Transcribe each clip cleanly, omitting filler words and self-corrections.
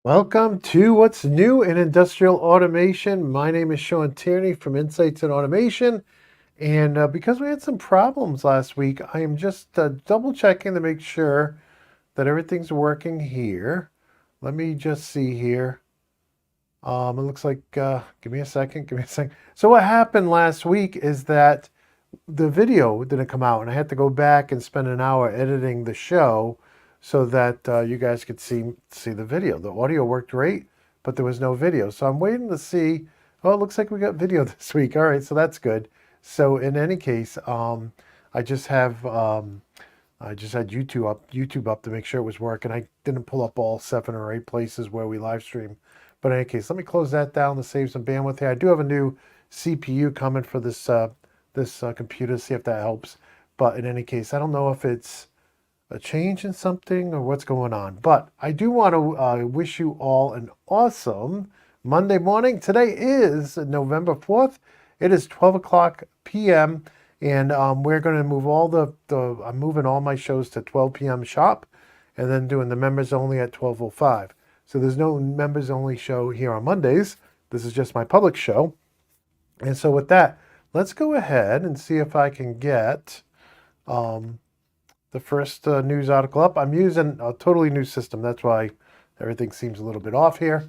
Welcome to What's New in Industrial Automation. My name is Sean Tierney from Insights in Automation. And because we had some problems last week, I am just double checking to make sure that everything's working here. Let me just see here. It looks like, give me a second, give me a second. So what happened last week is that the video didn't come out, and I had to go back and spend an hour editing the show so that you guys could see the video. The audio worked great, but there was no video. So I'm waiting to see. Oh, it looks like we got video this week. All right, so that's good. So in any case, I just have I just had YouTube up to make sure it was working. I didn't pull up all 7 or 8 places where we live stream. But in any case, let me close that down to save some bandwidth here. I do have a new CPU coming for this computer, see if that helps. But in any case, I don't know if it's a change in something or what's going on. But I do want to wish you all an awesome Monday morning. Today is November 4th. It is 12 o'clock p.m. And we're going to move I'm moving all my shows to 12 p.m. sharp and then doing the members only at 12:05. So there's no members only show here on Mondays. This is just my public show. And so with that, let's go ahead and see if I can get the first news article up. I'm using a totally new system. That's why everything seems a little bit off here.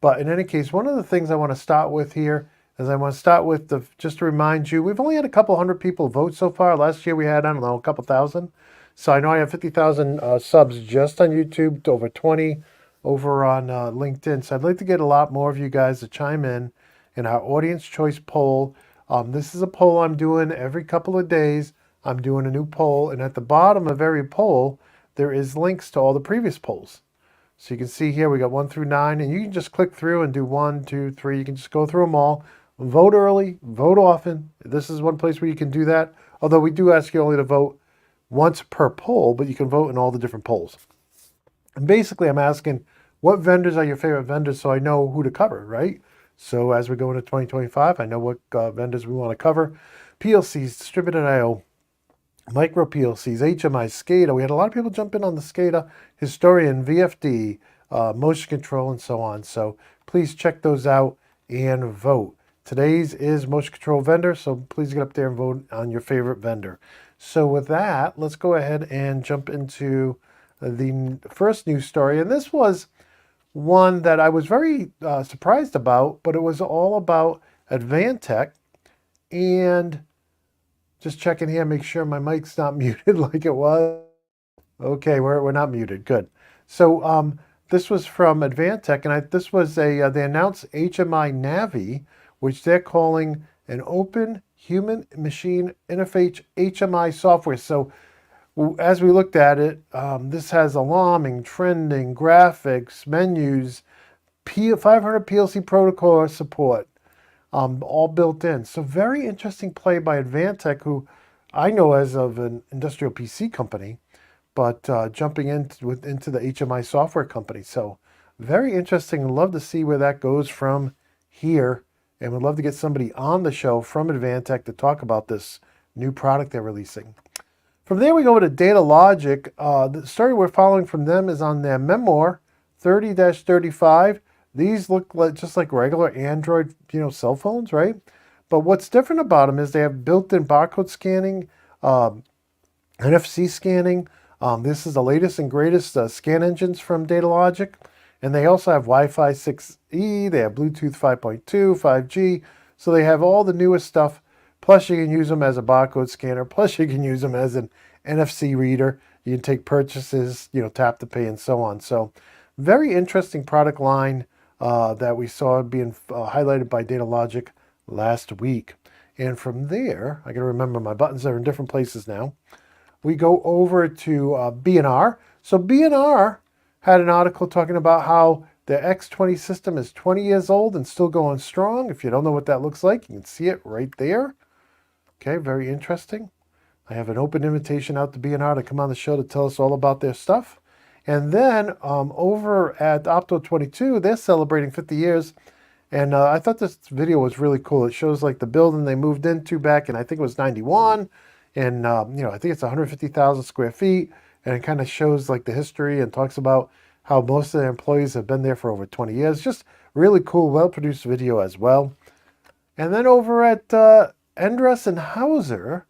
But in any case, one of the things I want to start with here is I want to start with just to remind you, we've only had a couple hundred people vote so far. Last year we had, I don't know, a couple thousand. So I know I have 50,000 subs just on YouTube, to over 20 over on LinkedIn. So I'd like to get a lot more of you guys to chime in our audience choice poll. This is a poll I'm doing every couple of days. I'm doing a new poll, and at the bottom of every poll, there is links to all the previous polls. So you can see here we got 1 through 9, and you can just click through and do 1, 2, 3. You can just go through them all. Vote early, vote often. This is one place where you can do that. Although we do ask you only to vote once per poll, but you can vote in all the different polls. And basically, I'm asking, what vendors are your favorite vendors so I know who to cover, right? So as we go into 2025, I know what vendors we want to cover. PLCs, distributed I/O, micro PLCs, HMI, SCADA. We had a lot of people jump in on the SCADA, Historian, VFD, motion control, and so on. So please check those out and vote. Today's is motion control vendor, so please get up there and vote on your favorite vendor. So with that, let's go ahead and jump into the first news story. And this was one that I was very surprised about, but it was all about Advantech. And just checking here, make sure my mic's not muted like it was. Okay, we're not muted. Good. So this was from Advantech, and this was they announced HMI Navi, which they're calling an open human-machine interface HMI software. So as we looked at it, this has alarming, trending, graphics, menus, 500 PLC protocol support, all built in. So very interesting play by Advantech, who I know as of an industrial PC company, but jumping into the HMI software company. So very interesting. Love to see where that goes from here, and would love to get somebody on the show from Advantech to talk about this new product they're releasing. From there, we go to Data Logic. The story we're following from them is on their Memoir 30-35. These look just like regular Android, cell phones, right? But what's different about them is they have built-in barcode scanning, NFC scanning. This is the latest and greatest scan engines from Data Logic. And they also have Wi-Fi 6E. They have Bluetooth 5.2, 5G. So they have all the newest stuff. Plus, you can use them as a barcode scanner. Plus, you can use them as an NFC reader. You can take purchases, tap to pay, and so on. So, very interesting product line that we saw being highlighted by Data Logic last week. And from there, I got to remember my buttons are in different places now. We go over to B&R. So B&R had an article talking about how the X20 system is 20 years old and still going strong. If you don't know what that looks like, you can see it right there. Okay, very interesting. I have an open invitation out to B&R to come on the show to tell us all about their stuff. And then over at Opto22, they're celebrating 50 years. And I thought this video was really cool. It shows like the building they moved into back in, I think it was 91. And, I think it's 150,000 square feet. And it kind of shows like the history and talks about how most of their employees have been there for over 20 years. Just really cool, well-produced video as well. And then over at Endress and Hauser,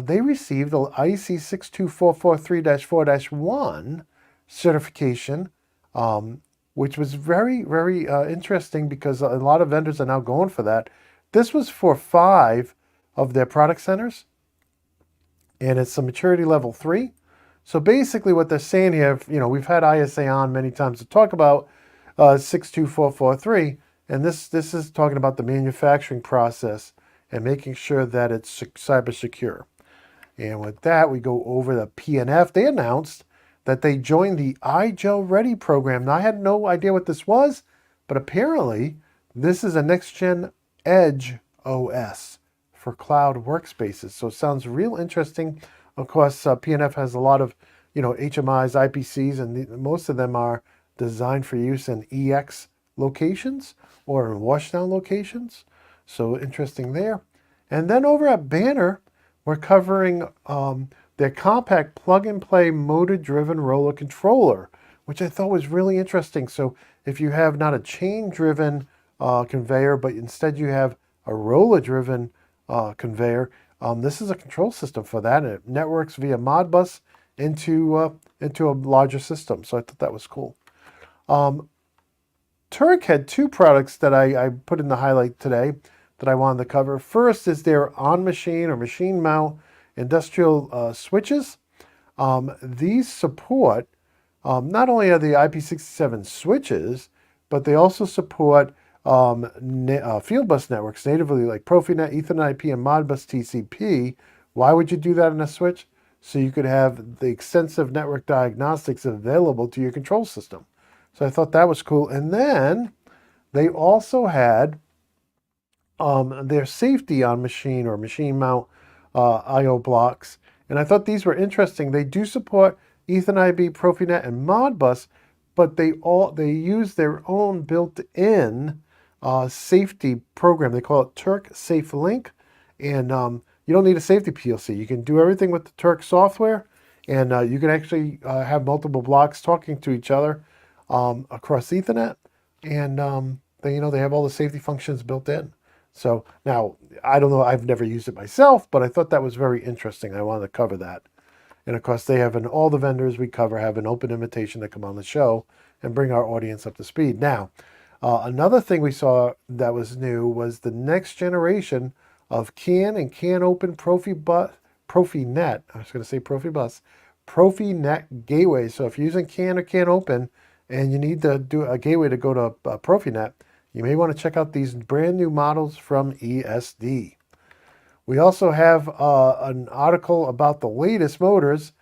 they received the IEC 62443-4-1 certification, which was very, very interesting because a lot of vendors are now going for that. This was for 5 of their product centers, and it's a maturity level 3. So basically what they're saying here, we've had ISA on many times to talk about 62443, and this is talking about the manufacturing process and making sure that it's cyber secure. And with that, we go over the PNF. They announced that they joined the iGel Ready program. Now, I had no idea what this was, but apparently this is a next-gen Edge OS for cloud workspaces. So it sounds real interesting. Of course, PNF has a lot of, HMIs, IPCs, and most of them are designed for use in EX locations or in washdown locations. So interesting there. And then over at Banner, we're covering their compact plug-and-play motor-driven roller controller, which I thought was really interesting. So if you have not a chain-driven conveyor, but instead you have a roller-driven conveyor, this is a control system for that, and it networks via Modbus into a larger system. So I thought that was cool. Turk had 2 products that I put in the highlight today that I wanted to cover. First is their on-machine or machine mount industrial switches. These support, not only are the IP67 switches, but they also support field bus networks natively like Profinet, Ethernet IP, and Modbus TCP. Why would you do that in a switch? So you could have the extensive network diagnostics available to your control system. So I thought that was cool. And then they also had their safety on machine or machine mount I/O blocks, and I thought these were interesting. They do support Ethernet IP, Profinet, and Modbus, but they use their own built-in safety program. They call it Turk Safe Link, and you don't need a safety PLC. You can do everything with the Turk software, and you can actually have multiple blocks talking to each other across Ethernet, and they have all the safety functions built in. So now, I don't know, I've never used it myself, but I thought that was very interesting. I wanted to cover that. And of course, they have all the vendors we cover have an open invitation to come on the show and bring our audience up to speed. Now, another thing we saw that was new was the next generation of CAN and CAN Open Profinet, I was going to say Profibus, Profinet gateway. So if you're using CAN or CAN Open and you need to do a gateway to go to Profinet, you may want to check out these brand new models from ESD. We also have an article about the latest motors,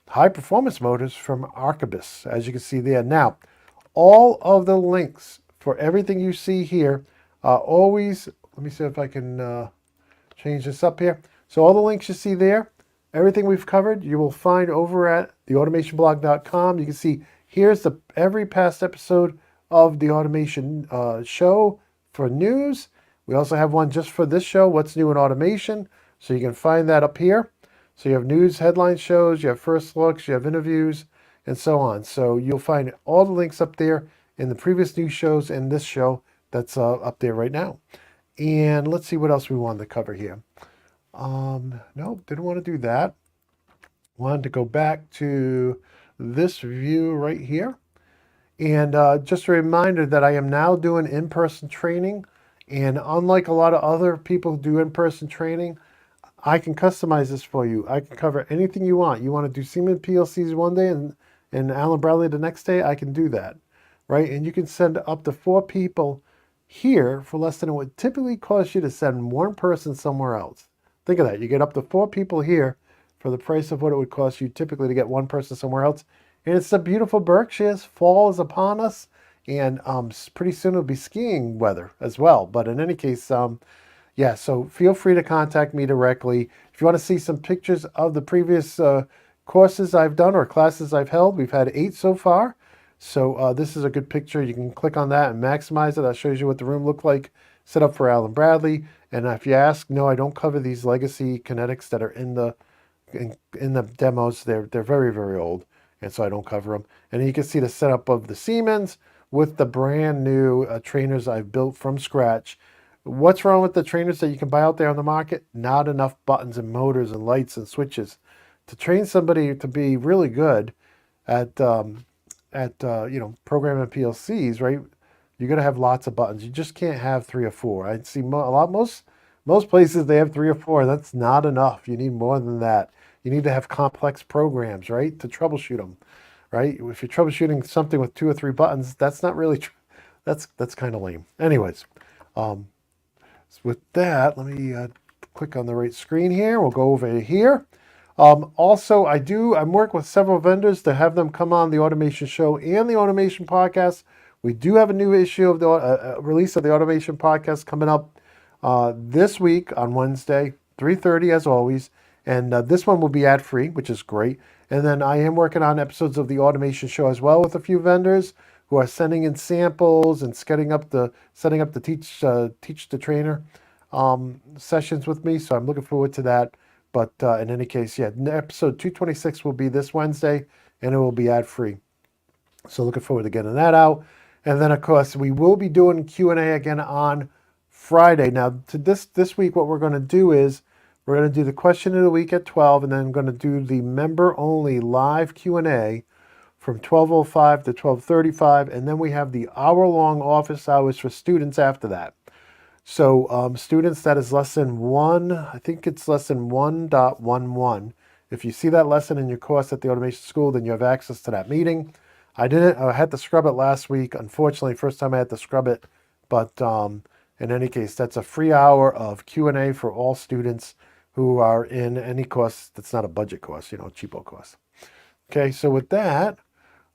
high performance motors from Archibus, as you can see there. Now, all of the links for everything you see here are always, let me see if I can change this up here. So all the links you see there, everything we've covered, you will find over at theautomationblog.com. You can see here's every past episode of the automation show for news. We also have one just for this show, What's New in Automation. So you can find that up here. So you have news, headline shows, you have first looks, you have interviews, and so on. So you'll find all the links up there in the previous news shows and this show that's up there right now. And let's see what else we wanted to cover here. No, didn't want to do that. Wanted to go back to this view right here. And just a reminder that I am now doing in-person training. And unlike a lot of other people who do in-person training, I can customize this for you. I can cover anything you want. You want to do Siemens PLCs one day and Allen Bradley the next day, I can do that, right? And you can send up to 4 people here for less than it would typically cost you to send one person somewhere else. Think of that. You get up to 4 people here for the price of what it would cost you typically to get one person somewhere else. And it's the beautiful Berkshires. Fall is upon us. And pretty soon it'll be skiing weather as well. But in any case, yeah, so feel free to contact me directly. If you want to see some pictures of the previous courses I've done or classes I've held, we've had 8 so far. So this is a good picture. You can click on that and maximize it. That shows you what the room looked like set up for Allen Bradley. And if you ask, no, I don't cover these legacy kinetics that are in the demos. They're very, very old. and so I don't cover them. And then you can see the setup of the Siemens with the brand new trainers I've built from scratch. What's wrong with the trainers that you can buy out there on the market? Not enough buttons and motors and lights and switches. To train somebody to be really good at programming PLCs, right? You're gonna have lots of buttons. You just can't have 3 or 4. I see most places they have 3 or 4. That's not enough. You need more than that. You need to have complex programs, right, to troubleshoot them, right? If you're troubleshooting something with 2 or 3 buttons, that's not really that's kind of lame. Anyways, so with that, let me click on the right screen here. We'll go over here. Also, I'm working with several vendors to have them come on the Automation Show and the Automation Podcast. We do have a new issue of the release of the Automation Podcast coming up this week on Wednesday, 3:30 as always. And this one will be ad-free, which is great. And then I am working on episodes of the Automation Show as well with a few vendors who are sending in samples and setting up the teach the trainer sessions with me. So I'm looking forward to that. But in any case, yeah, episode 226 will be this Wednesday, and it will be ad-free. So looking forward to getting that out. And then, of course, we will be doing Q&A again on Friday. Now, to this week, what we're going to do is we're going to do the question of the week at 12, and then I'm going to do the member-only live Q&A from 12:05 to 12:35, and then we have the hour-long office hours for students after that. So students, that is lesson 1, I think it's lesson 1.11. If you see that lesson in your course at the Automation School, then you have access to that meeting. I had to scrub it last week. Unfortunately, first time I had to scrub it. But in any case, that's a free hour of Q&A for all students who are in any course that's not a budget course, cheapo course. Okay, so with that,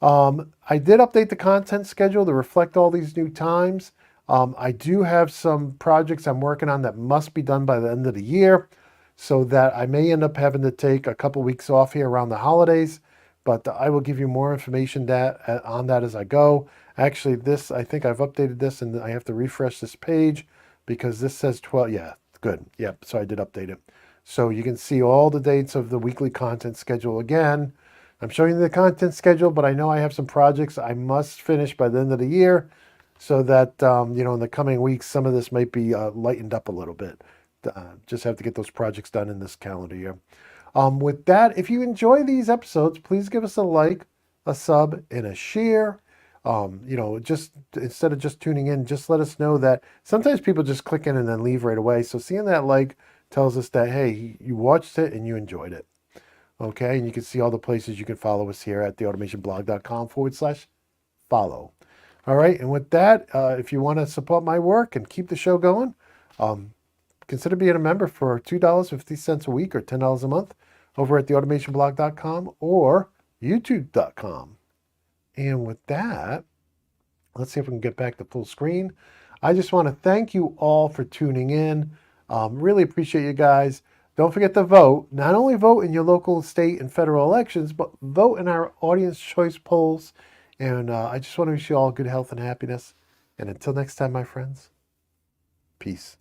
I did update the content schedule to reflect all these new times. I do have some projects I'm working on that must be done by the end of the year, so that I may end up having to take a couple weeks off here around the holidays, but I will give you more information on that as I go. Actually, I think I've updated this, and I have to refresh this page because this says 12. Yeah, good. Yep, so I did update it. So you can see all the dates of the weekly content schedule again. I'm showing you the content schedule, but I know I have some projects I must finish by the end of the year, so that, in the coming weeks, some of this might be lightened up a little bit. Just have to get those projects done in this calendar year. With that, if you enjoy these episodes, please give us a like, a sub, and a share. Just instead of just tuning in, just let us know that sometimes people just click in and then leave right away. So seeing that like tells us that, hey, you watched it and you enjoyed it. Okay, and you can see all the places you can follow us here at theautomationblog.com/follow. All right, and with that, if you want to support my work and keep the show going, consider being a member for $2.50 a week or $10 a month over at theautomationblog.com or youtube.com. And with that, let's see if we can get back to full screen. I just want to thank you all for tuning in. Really appreciate you guys. Don't forget to vote. Not only vote in your local, state, and federal elections, but vote in our audience choice polls. And I just want to wish you all good health and happiness. And until next time, my friends, peace.